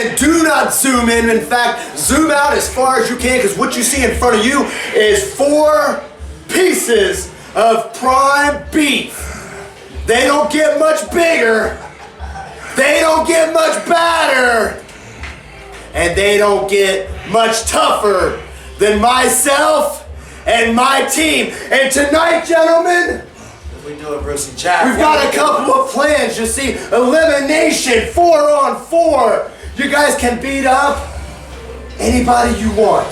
And do not zoom in. In fact, zoom out as far as you can, because what you see in front of you is 4 pieces of prime beef. They don't get much bigger. They don't get much badder. And they don't get much tougher than myself and my team. And tonight, gentlemen, we do it, Bruce and Jack. We've got a couple of plans. You see, elimination 4-on-4. You guys can beat up anybody you want.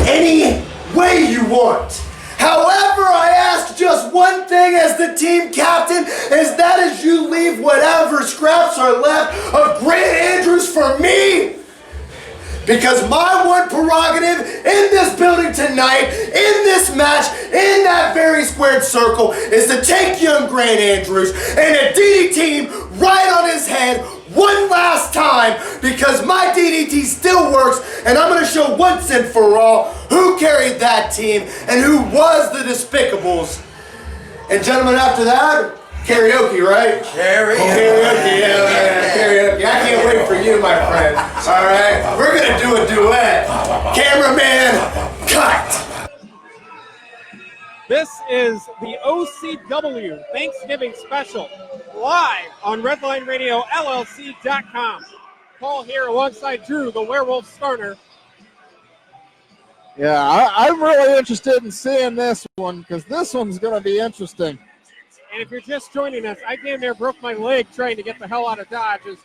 Any way you want. However, I ask just one thing as the team captain, is that as you leave whatever scraps are left of Grant Andrews for me. Because my one prerogative in this building tonight, in this match, in that very squared circle, is to take young Grant Andrews and a DDT him right on his head one last time, because my DDT still works, and I'm going to show once and for all who carried that team and who was the Despicables. And gentlemen, after that, karaoke, right? Karaoke, yeah, karaoke. I can't wait for you, my friend. All right, we're gonna do a duet. Cameraman, cut. This is the OCW Thanksgiving special, live on RedlineRadioLLC.com. Paul here alongside Drew, the Werewolf Starter. Yeah, I'm really interested in seeing this one, because this one's going to be interesting. And if you're just joining us, I damn near broke my leg trying to get the hell out of Dodge as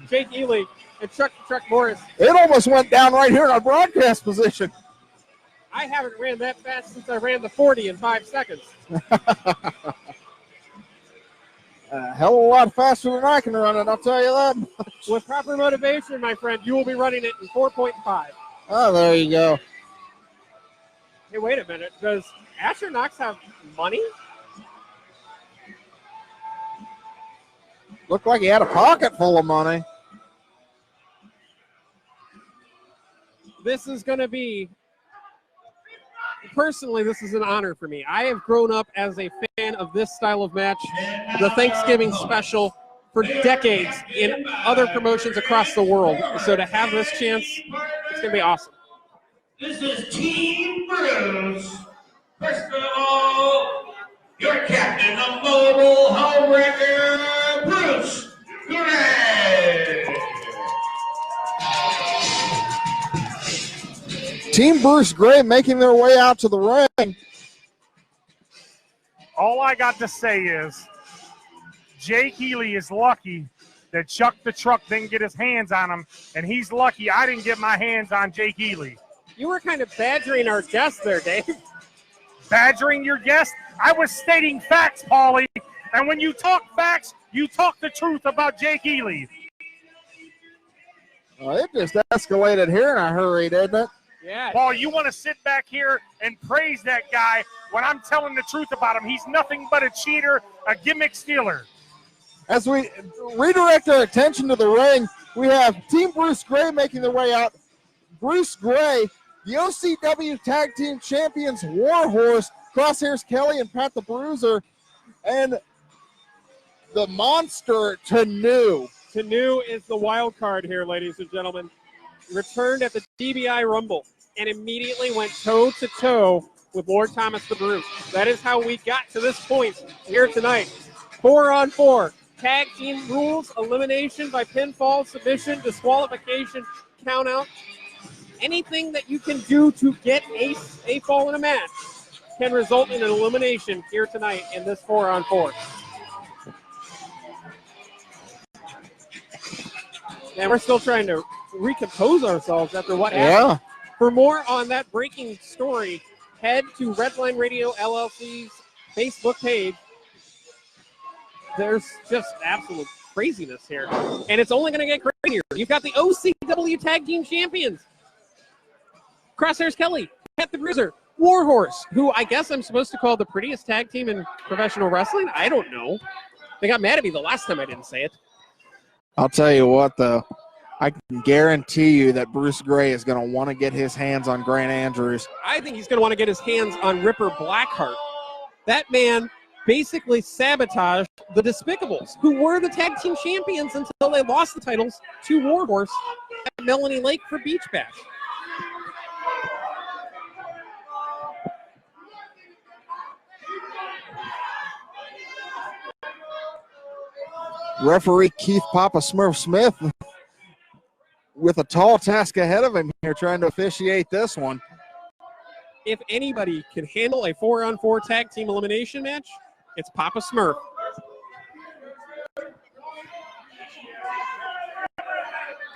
Jake Ely and Chuck Morris. It almost went down right here in our broadcast position. I haven't ran that fast since I ran the 40 in 5 seconds. A hell of a lot faster than I can run it, I'll tell you that. With proper motivation, my friend, you will be running it in 4.5. Oh, there you go. Hey, wait a minute. Does Asher Knox have money? Looked like he had a pocket full of money. This is going to be, personally, this is an honor for me. I have grown up as a fan of this style of match, the Thanksgiving special, for decades in other promotions across the world. So to have this chance, it's going to be awesome. This is Team Bruce. First of all, your captain, the Mobile Homewrecker, Bruce Gray. Team Bruce Gray making their way out to the ring. All I got to say is Jake Healy is lucky that Chuck the Truck didn't get his hands on him, and he's lucky I didn't get my hands on Jake Healy. You were kind of badgering our guest there, Dave. Badgering your guest? I was stating facts, Paulie. And when you talk facts, you talk the truth about Jake Ely. It just escalated here in a hurry, didn't it? Yeah. Paul, you want to sit back here and praise that guy when I'm telling the truth about him. He's nothing but a cheater, a gimmick stealer. As we redirect our attention to the ring, we have Team Bruce Gray making their way out. Bruce Gray, the OCW Tag Team Champions, War Hoss, Crosshairs Kelly and Pat the Bruiser, and the monster Tanu. Tanu is the wild card here, ladies and gentlemen. Returned at the DBI Rumble and immediately went toe-to-toe with Lord Thomas the Bruce. That is how we got to this point here tonight. 4-on-4. Tag team rules, elimination by pinfall, submission, disqualification, countout. Anything that you can do to get a fall in a match can result in an elimination here tonight in this 4-on-4. And we're still trying to recompose ourselves after what happened. For more on that breaking story, head to Redline Radio LLC's Facebook page. There's just absolute craziness here. And it's only going to get crazier. You've got the OCW Tag Team Champions. Crosshairs Kelly, Pat the Bruiser, War Hoss, who I guess I'm supposed to call the prettiest tag team in professional wrestling. I don't know. They got mad at me the last time I didn't say it. I'll tell you what, though. I can guarantee you that Bruce Gray is going to want to get his hands on Grant Andrews. I think he's going to want to get his hands on Ripper Blackheart. That man basically sabotage the Despicables, who were the tag team champions until they lost the titles to War Horse at Melanie Lake for Beach Bash. Referee Keith Papa Smurf Smith with a tall task ahead of him here trying to officiate this one. If anybody can handle a 4-on-4 tag team elimination match, it's Papa Smurf.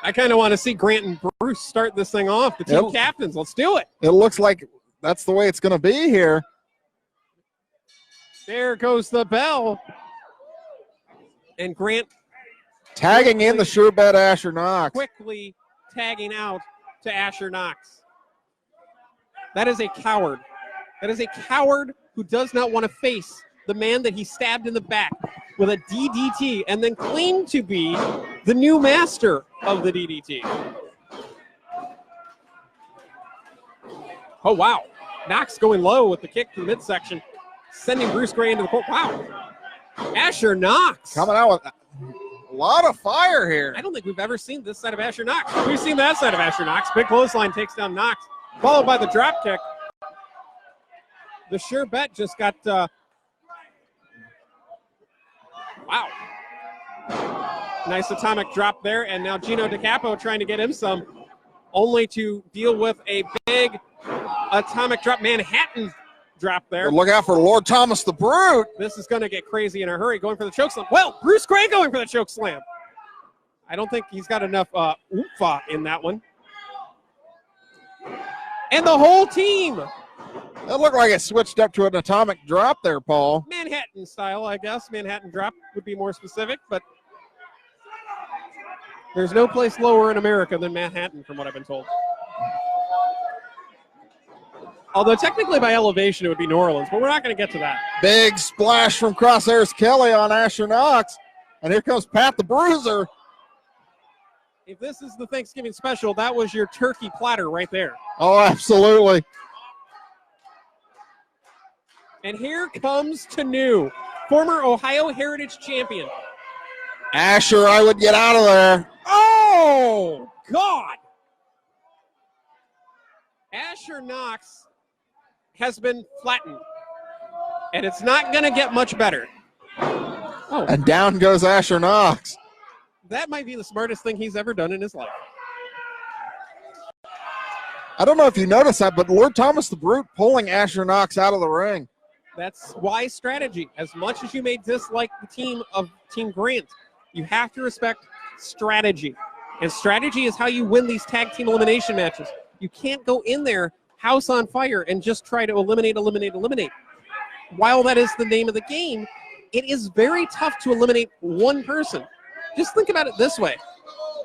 I kind of want to see Grant and Bruce start this thing off. The team captains, let's do it. It looks like that's the way it's going to be here. There goes the bell. And Grant tagging in the sure bet Asher Knox. Quickly tagging out to Asher Knox. That is a coward. That is a coward who does not want to face the man that he stabbed in the back with a DDT and then claimed to be the new master of the DDT. Oh, wow. Knox going low with the kick to the midsection, sending Bruce Gray into the court. Wow. Asher Knox. Coming out with a lot of fire here. I don't think we've ever seen this side of Asher Knox. We've seen that side of Asher Knox. Big clothesline takes down Knox, followed by the drop kick. The sure bet just got, wow. Nice atomic drop there, and now Gino DeCapo trying to get him some, only to deal with a big atomic drop, Manhattan drop there. But look out for Lord Thomas the Brute. This is going to get crazy in a hurry, going for the choke slam. Well, Bruce Gray going for the choke slam. I don't think he's got enough oomph in that one. And the whole team. That looked like it switched up to an atomic drop there, Paul. Manhattan style, I guess. Manhattan drop would be more specific, but there's no place lower in America than Manhattan, from what I've been told. Although technically by elevation it would be New Orleans, but we're not going to get to that. Big splash from Crosshairs Kelly on Asher Knox. And here comes Pat the Bruiser. If this is the Thanksgiving special, that was your turkey platter right there. Oh, absolutely. And here comes Tanu, former Ohio Heritage champion. Asher, I would get out of there. Oh, God. Asher Knox has been flattened, and it's not going to get much better. Oh. And down goes Asher Knox. That might be the smartest thing he's ever done in his life. I don't know if you noticed that, but Lord Thomas the Brute pulling Asher Knox out of the ring. That's wise strategy. As much as you may dislike the team of Team Grant, you have to respect strategy. And strategy is how you win these tag team elimination matches. You can't go in there house on fire and just try to eliminate. While that is the name of the game, it is very tough to eliminate one person. Just think about it this way.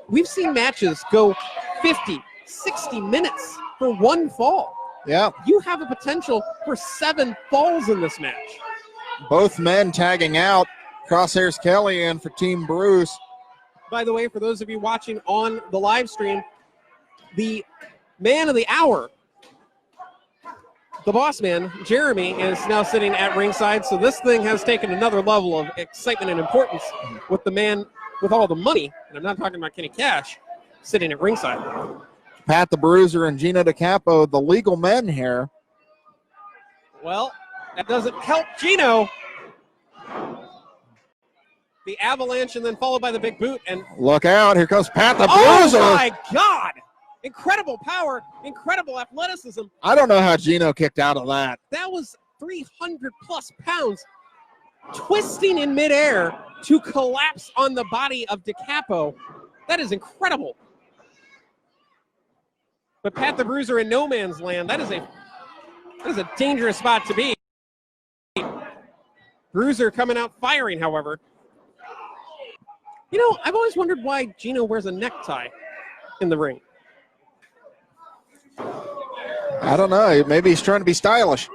We've seen matches go 50, 60 minutes for one fall. Yeah. You have a potential for 7 falls in this match. Both men tagging out. Crosshairs Kelly in for Team Bruce. By the way, for those of you watching on the live stream, the man of the hour, the boss man, Jeremy, is now sitting at ringside. So this thing has taken another level of excitement and importance with the man with all the money, and I'm not talking about Kenny Cash, sitting at ringside. Pat the Bruiser and Gino DeCapo, the legal men here. Well, that doesn't help Gino. The avalanche and then followed by the big boot. And look out, here comes Pat the Bruiser. Oh my God! Incredible power, incredible athleticism. I don't know how Gino kicked out of that. That was 300 plus pounds twisting in midair to collapse on the body of DeCapo. That is incredible. But Pat the Bruiser in no man's land, that is a dangerous spot to be. Bruiser coming out firing, however. You know, I've always wondered why Gino wears a necktie in the ring. I don't know. Maybe he's trying to be stylish.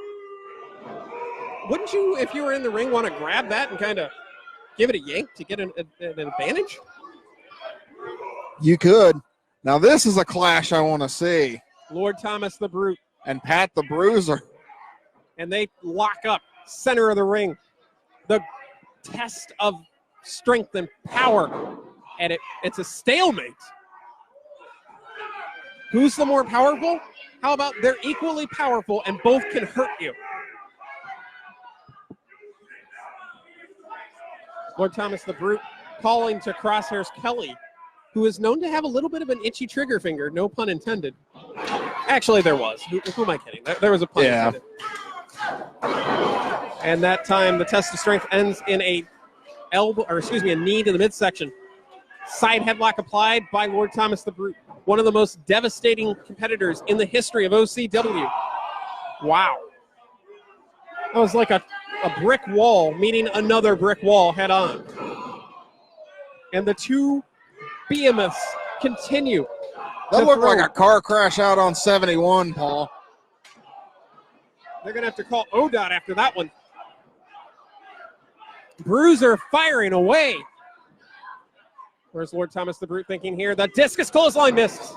Wouldn't you, if you were in the ring, want to grab that and kind of give it a yank to get an advantage? You could. Now this is a clash I want to see. Lord Thomas the Brute. And Pat the Bruiser. And they lock up, center of the ring. the test of strength and power, and it's a stalemate. Who's the more powerful? How about they're equally powerful and both can hurt you? Lord Thomas the Brute calling to Crosshairs Kelly, who is known to have a little bit of an itchy trigger finger, no pun intended. Actually, there was. Who am I kidding? There was a pun intended. And that time, the test of strength ends in a knee to the midsection. Side headlock applied by Lord Thomas the Brute, one of the most devastating competitors in the history of OCW. Wow. That was like a brick wall meeting another brick wall head on. And the two behemoths continue. That looked like a car crash out on 71, Paul. They're going to have to call ODOT after that one. Bruiser firing away. Where's Lord Thomas the Brute thinking here? The discus clothesline missed.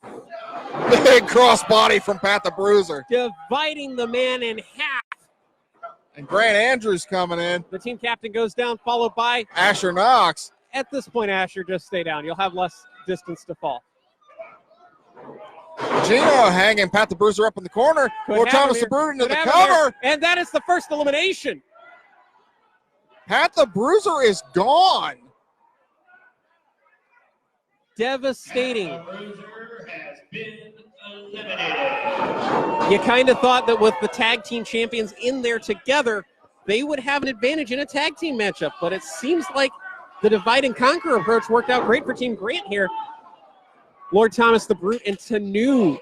Big crossbody from Pat the Bruiser. Dividing the man in half. And Grant Andrews coming in. The team captain goes down, followed by Asher Knox. At this point, Asher, just stay down. You'll have less distance to fall. Gino hanging Pat the Bruiser up in the corner. Lord Thomas the Brute into the cover. And that is the first elimination. Pat the Bruiser is gone. Devastating. Bruiser has been eliminated. You kind of thought that with the tag team champions in there together, they would have an advantage in a tag team matchup, but it seems like the divide and conquer approach worked out great for Team Grant here. Lord Thomas the Brute and Tanu.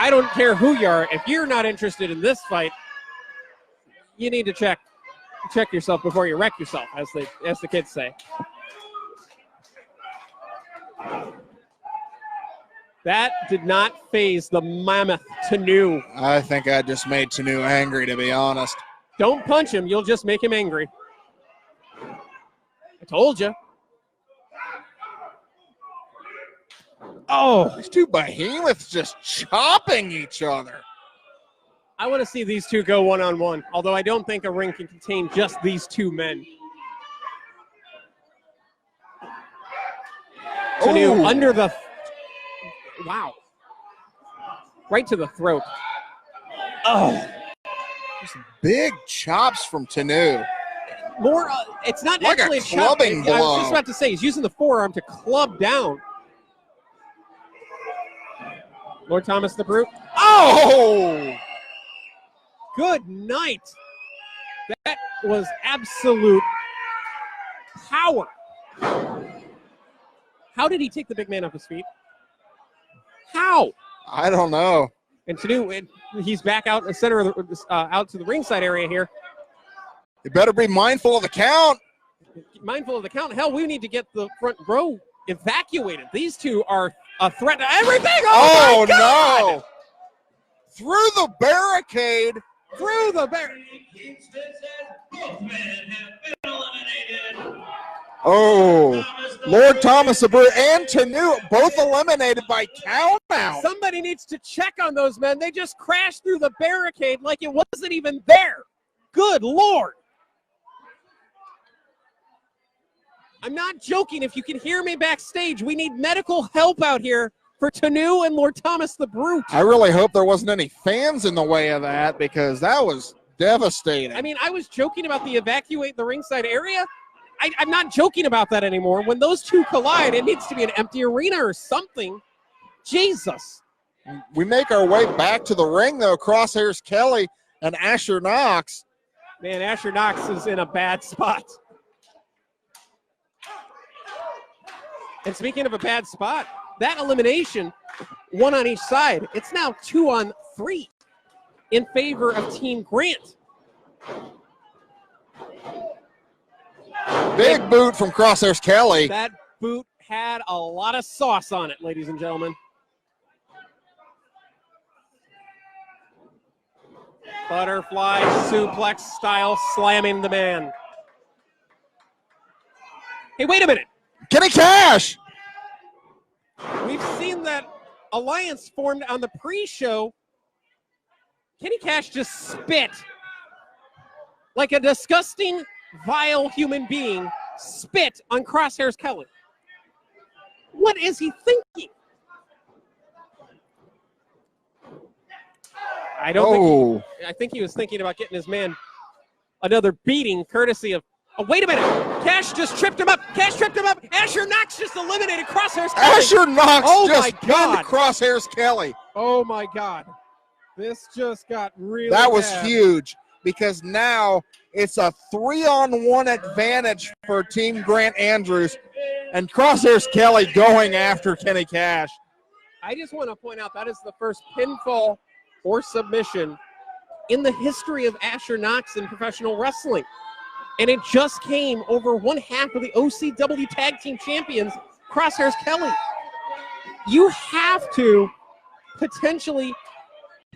I don't care who you are. If you're not interested in this fight, you need to check yourself before you wreck yourself, as the kids say. That did not faze the mammoth Tanu. I think I just made Tanu angry, to be honest. Don't punch him. You'll just make him angry. I told you. Oh. These two behemoths just chopping each other. I want to see these two go one-on-one, although I don't think a ring can contain just these two men. Tanu under the... Wow. Right to the throat. Oh. Just big chops from Tanu. More, it's not like actually a clubbing blow. I was just about to say, he's using the forearm to club down. Lord Thomas the Brute. Oh! Good night. That was absolute power. How did he take the big man off his feet? How? I don't know. And Tanu, he's back out in the center of the, out to the ringside area here. You better be mindful of the count. Mindful of the count. Hell, we need to get the front row evacuated. These two are a threat to everything. Oh my God! No! Through the barricade. Through the barricade. Kingston says both men have been eliminated. Oh, Lord Thomas the Brute and Tanu both eliminated by count out. Somebody needs to check on those men. They just crashed through the barricade like it wasn't even there. Good Lord. I'm not joking. If you can hear me backstage, we need medical help out here for Tanu and Lord Thomas the Brute. I really hope there wasn't any fans in the way of that, because that was devastating. I mean, I was joking about the evacuate the ringside area. I'm not joking about that anymore. When those two collide, it needs to be an empty arena or something. Jesus. We make our way back to the ring, though. Crosshairs Kelly and Asher Knox. Man, Asher Knox is in a bad spot. And speaking of a bad spot, that elimination, one on each side, it's now 2-on-3 in favor of Team Grant. Big boot from Crosshairs Kelly. That boot had a lot of sauce on it, ladies and gentlemen. Butterfly suplex style slamming the man. Hey, wait a minute. Kenny Cash. We've seen that alliance formed on the pre-show. Kenny Cash just spit. like a disgusting, vile human being spit on Crosshairs Kelly. What is he thinking? I don't think I think he was thinking about getting his man another beating courtesy of, oh, wait a minute. Cash just tripped him up. Cash tripped him up. Asher Knox just eliminated Crosshairs Kelly. Asher Knox just God. pinned Crosshairs Kelly. Oh my God. This just got really That was bad. huge, because now it's a 3-on-1 advantage for Team Grant Andrews, and Crosshairs Kelly going after Kenny Cash. I just want to point out that is the first pinfall or submission in the history of Asher Knox in professional wrestling. And it just came over one half of the OCW Tag Team Champions, Crosshairs Kelly. You have to potentially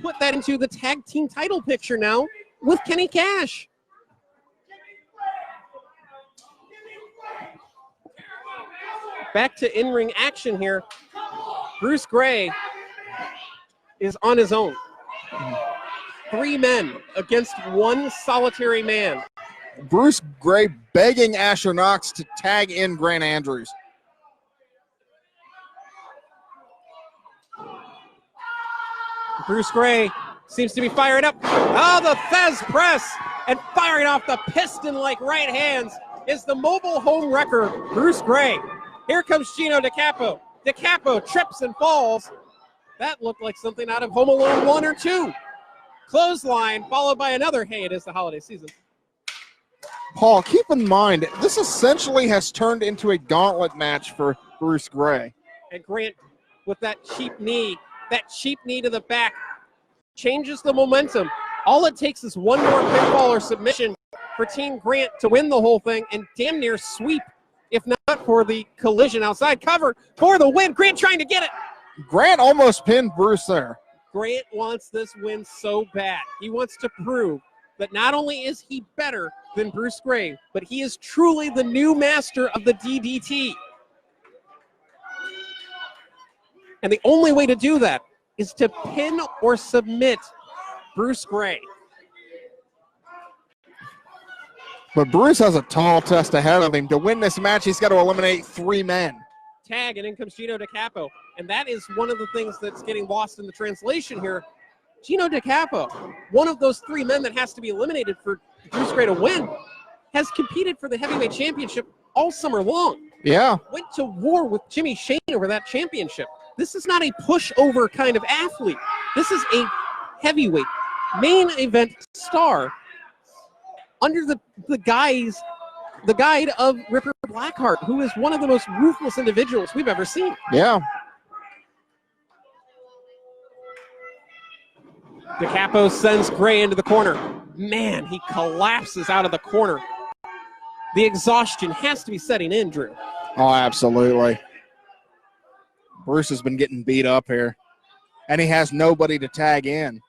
put that into the tag team title picture now with Kenny Cash. Back to in-ring action here. Bruce Gray is on his own. 3 men against 1 solitary man. Bruce Gray begging Asher Knox to tag in Grant Andrews. Bruce Gray seems to be firing up. Oh, the Fez press, and firing off the piston-like right hands is the Mobile Homewrecker, Bruce Gray. Here comes Gino DeCapo. DeCapo trips and falls. That looked like something out of Home Alone 1 or 2. Clothesline, followed by another, hey, it is the holiday season. Paul, keep in mind, this essentially has turned into a gauntlet match for Bruce Gray. And Grant, with that cheap knee to the back, changes the momentum. All it takes is one more pinfall or submission for Team Grant to win the whole thing and damn near sweep, if not for the collision outside. Cover for the win. Grant trying to get it. Grant almost pinned Bruce there. Grant wants this win so bad. He wants to prove that not only is he better than Bruce Gray, but he is truly the new master of the DDT. And the only way to do that is to pin or submit Bruce Gray. But Bruce has a tall test ahead of him. To win this match, he's got to eliminate 3 men. Tag, and in comes Gino DeCapo. And that is one of the things that's getting lost in the translation here. Gino DeCapo, one of those 3 men that has to be eliminated for Bruce Gray to win, has competed for the heavyweight championship all summer long. Yeah. Went to war with Jimmy Shane over that championship. This is not a pushover kind of athlete. This is a heavyweight main event star under the guide of Ripper Blackheart, who is one of the most ruthless individuals we've ever seen. Yeah. DeCapo sends Gray into the corner. Man, he collapses out of the corner. The exhaustion has to be setting in, Drew. Oh, absolutely. Bruce has been getting beat up here, and he has nobody to tag in.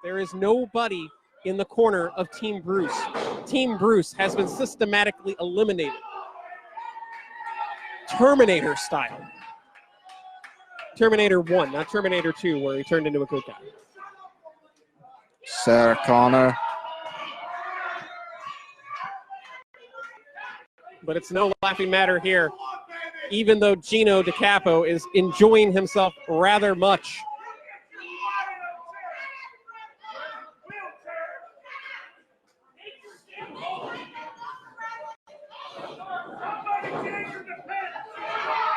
There is nobody in the corner of Team Bruce. Team Bruce has been systematically eliminated. Terminator style. Terminator 1, not Terminator 2, where he turned into a good guy. Sarah Connor. But it's no laughing matter here, even though Gino DeCapo is enjoying himself rather much.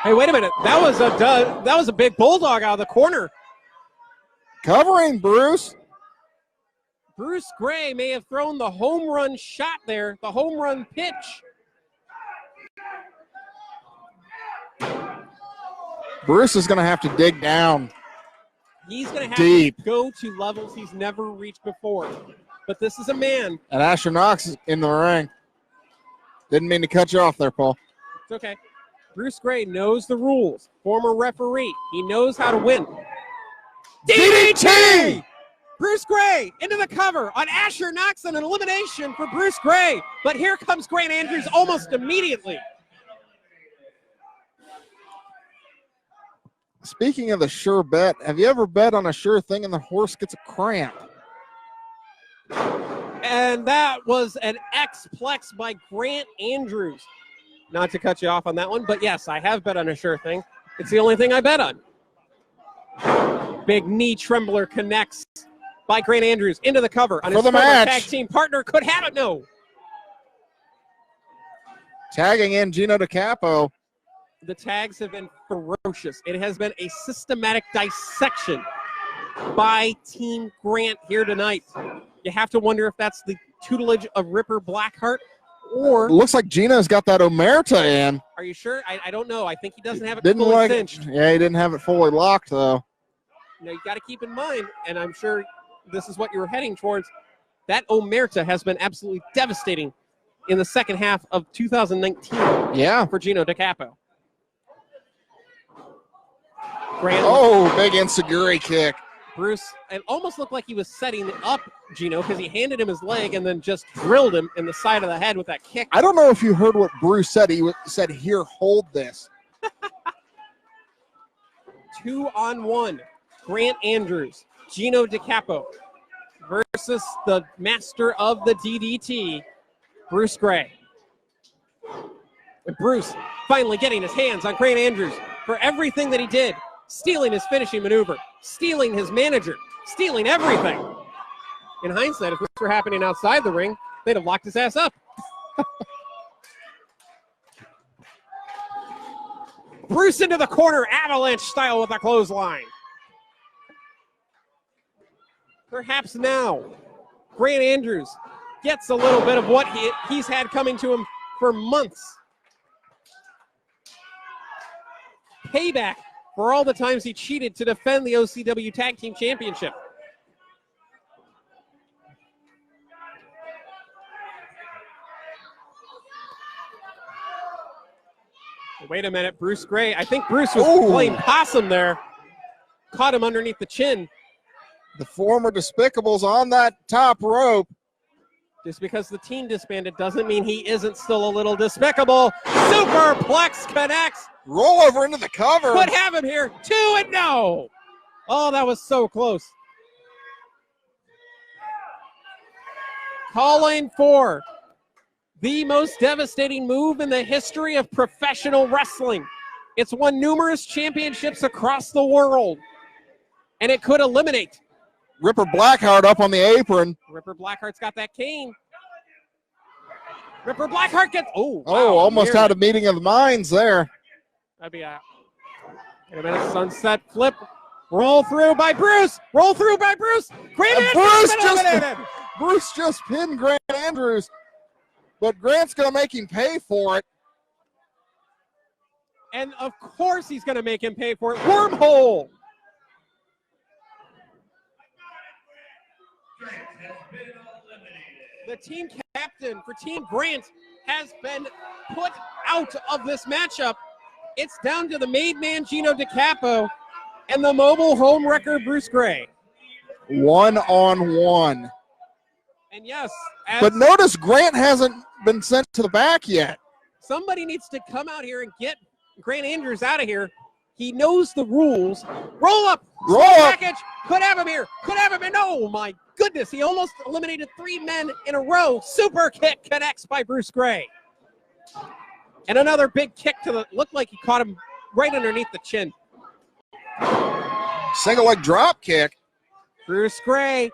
Hey, wait a minute. That was a big bulldog out of the corner. Covering Bruce. Bruce Gray may have thrown the home run shot there, the home run pitch. Bruce is going to have to dig down. He's going to have deep to go to levels he's never reached before. But this is a man. And Asher Knox is in the ring. Didn't mean to cut you off there, Paul. It's okay. Bruce Gray knows the rules. Former referee. He knows how to win. DDT! Bruce Gray into the cover on Asher Knox and an elimination for Bruce Gray. But here comes Grant Andrews almost immediately. Speaking of the sure bet, have you ever bet on a sure thing and the horse gets a cramp? And that was an X-plex by Grant Andrews. Not to cut you off on that one, but yes, I have bet on a sure thing. It's the only thing I bet on. Big knee trembler connects by Grant Andrews into the cover on his former tag team partner. Could have it, no. Tagging in Gino DeCapo. The tags have been ferocious. It has been a systematic dissection by Team Grant here tonight. You have to wonder if that's the tutelage of Ripper Blackheart, or looks like Gino's got that Omerta in. Are you sure? I don't know. I think he doesn't have it fully cinched. Yeah, he didn't have it fully locked, though. You got to keep in mind, and I'm sure this is what you were heading towards, that Omerta has been absolutely devastating in the second half of 2019 for Gino DeCapo. Grant, big enziguri kick. Bruce, it almost looked like he was setting up Gino because he handed him his leg and then just drilled him in the side of the head with that kick. I don't know if you heard what Bruce said. He said, "Here, hold this." 2-on-1. Grant Andrews, Gino DeCapo versus the master of the DDT, Bruce Gray. And Bruce finally getting his hands on Grant Andrews for everything that he did, stealing his finishing maneuver, stealing his manager, stealing everything. In hindsight, if this were happening outside the ring, they'd have locked his ass up. Bruce into the corner, avalanche style with a clothesline. Perhaps now, Grant Andrews gets a little bit of what he's had coming to him for months. Payback for all the times he cheated to defend the OCW Tag Team Championship. Wait a minute, Bruce Gray. I think Bruce was playing possum there. Caught him underneath the chin. The former Despicables on that top rope. Just because the team disbanded doesn't mean he isn't still a little despicable. Superplex connects. Roll over into the cover. Could have him here. 2 and no. Oh, that was so close. Calling for the most devastating move in the history of professional wrestling. It's won numerous championships across the world, and it could eliminate. Ripper Blackheart up on the apron. Ripper Blackheart's got that cane. Ripper Blackheart gets, almost had a meeting of the minds there. That'd be a, wait a minute, sunset flip. Roll through by Bruce. Roll through by Bruce. Grant Andrews Bruce just pinned Grant Andrews, but Grant's going to make him pay for it. And of course he's going to make him pay for it. Wormhole. The team captain for Team Grant has been put out of this matchup. It's down to the made man Gino DeCapo and the mobile homewrecker Bruce Gray. 1-on-1. And yes, but notice Grant hasn't been sent to the back yet. Somebody needs to come out here and get Grant Andrews out of here. He knows the rules. Roll up. Roll up. Package. Could have him here. Could have him in. Oh, my goodness. He almost eliminated 3 men in a row. Super kick connects by Bruce Gray. And another big kick to the, looked like he caught him right underneath the chin. Single leg drop kick. Bruce Gray.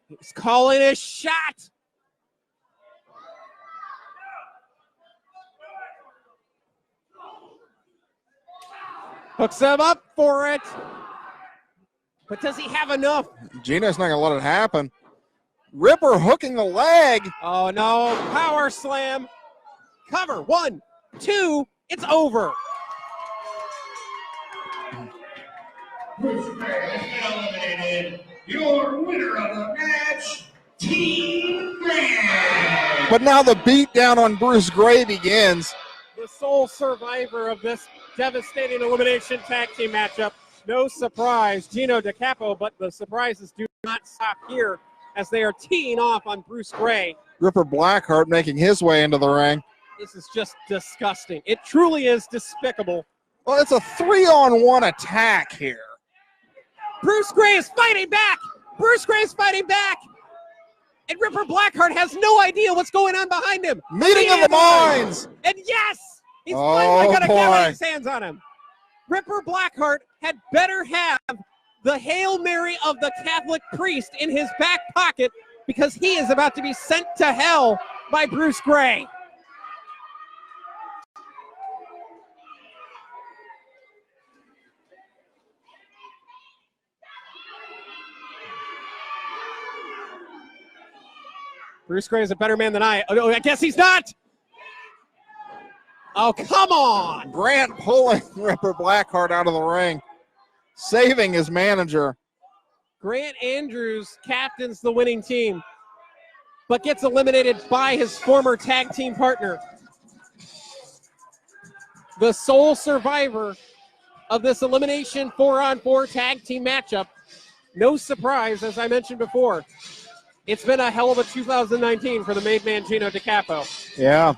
He's calling a shot. Hooks him up for it. But does he have enough? Gino's not going to let it happen. Ripper hooking the leg. Oh, no. Power slam. Cover. 1, 2. It's over. Bruce Gray has been eliminated. Your winner of the match, Team Grant. But now the beatdown on Bruce Gray begins. The sole survivor of this devastating elimination tag team matchup. No surprise, Gino DeCapo, but the surprises do not stop here as they are teeing off on Bruce Gray. Ripper Blackheart making his way into the ring. This is just disgusting. It truly is despicable. Well, it's a 3-on-1 attack here. Bruce Gray is fighting back. Bruce Gray's fighting back. And Ripper Blackheart has no idea what's going on behind him. Meeting of the minds. And yes, he's finally going to boy. get his hands on him. Ripper Blackheart had better have the Hail Mary of the Catholic priest in his back pocket because he is about to be sent to hell by Bruce Gray. Bruce Gray is a better man than I. Oh, I guess he's not. Oh, come on. Grant pulling Ripper Blackheart out of the ring, saving his manager. Grant Andrews captains the winning team, but gets eliminated by his former tag team partner. The sole survivor of this elimination 4-on-4 tag team matchup. No surprise, as I mentioned before. It's been a hell of a 2019 for the made man Gino DeCapo. Yeah.